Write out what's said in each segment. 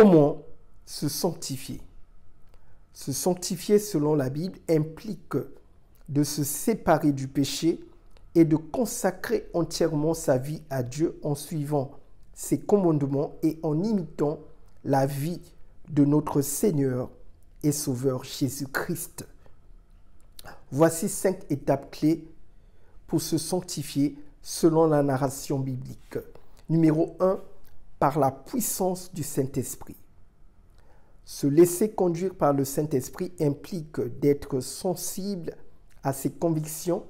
Comment se sanctifier? Se sanctifier selon la Bible implique de se séparer du péché et de consacrer entièrement sa vie à Dieu en suivant ses commandements et en imitant la vie de notre Seigneur et Sauveur Jésus-Christ. Voici 5 étapes clés pour se sanctifier selon la narration biblique. Numéro 1, par la puissance du Saint-Esprit. Se laisser conduire par le Saint-Esprit implique d'être sensible à ses convictions,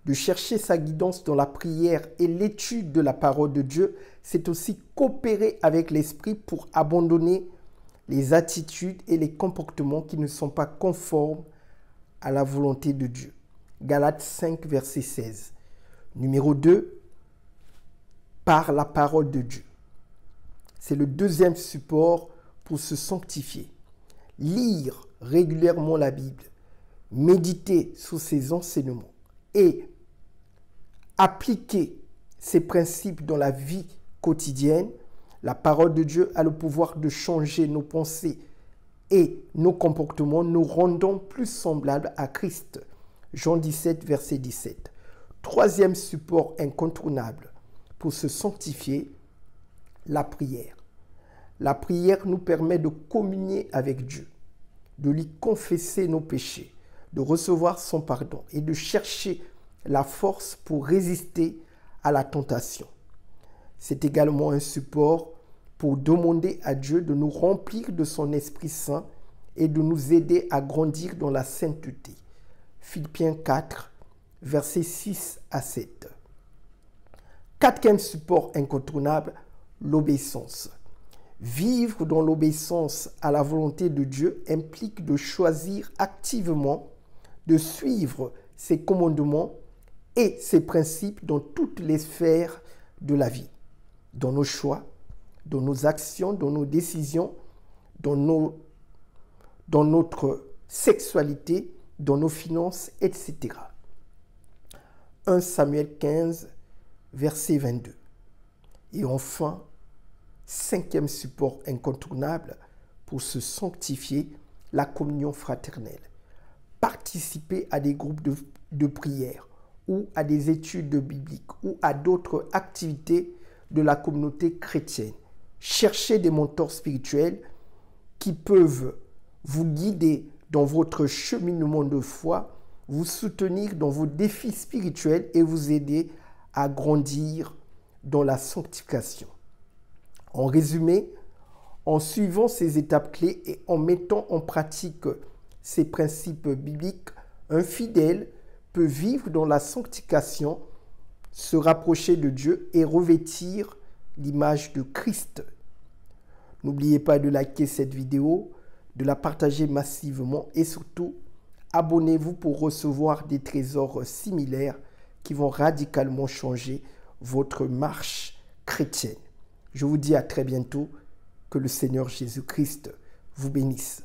de chercher sa guidance dans la prière et l'étude de la parole de Dieu. C'est aussi coopérer avec l'Esprit pour abandonner les attitudes et les comportements qui ne sont pas conformes à la volonté de Dieu. Galates 5, verset 16. Numéro 2, par la parole de Dieu. C'est le deuxième support pour se sanctifier. Lire régulièrement la Bible, méditer sur ses enseignements et appliquer ces principes dans la vie quotidienne. La parole de Dieu a le pouvoir de changer nos pensées et nos comportements, nous rendant plus semblables à Christ. Jean 17, verset 17. Troisième support incontournable pour se sanctifier, la prière. La prière nous permet de communier avec Dieu, de lui confesser nos péchés, de recevoir son pardon et de chercher la force pour résister à la tentation. C'est également un support pour demander à Dieu de nous remplir de son Esprit Saint et de nous aider à grandir dans la sainteté. Philippiens 4, versets 6 à 7. Quatrième support incontournable, l'obéissance. Vivre dans l'obéissance à la volonté de Dieu implique de choisir activement de suivre ses commandements et ses principes dans toutes les sphères de la vie, dans nos choix, dans nos actions, dans nos décisions, dans notre sexualité, dans nos finances, etc. 1 Samuel 15, verset 22. Et enfin, cinquième support incontournable pour se sanctifier, la communion fraternelle. Participer à des groupes de prière ou à des études bibliques ou à d'autres activités de la communauté chrétienne. Cherchez des mentors spirituels qui peuvent vous guider dans votre cheminement de foi, vous soutenir dans vos défis spirituels et vous aider à grandir dans la sanctification. En résumé, en suivant ces étapes clés et en mettant en pratique ces principes bibliques, un fidèle peut vivre dans la sanctification, se rapprocher de Dieu et revêtir l'image de Christ. N'oubliez pas de liker cette vidéo, de la partager massivement et surtout, abonnez-vous pour recevoir des trésors similaires qui vont radicalement changer votre marche chrétienne. Je vous dis à très bientôt. Que le Seigneur Jésus-Christ vous bénisse.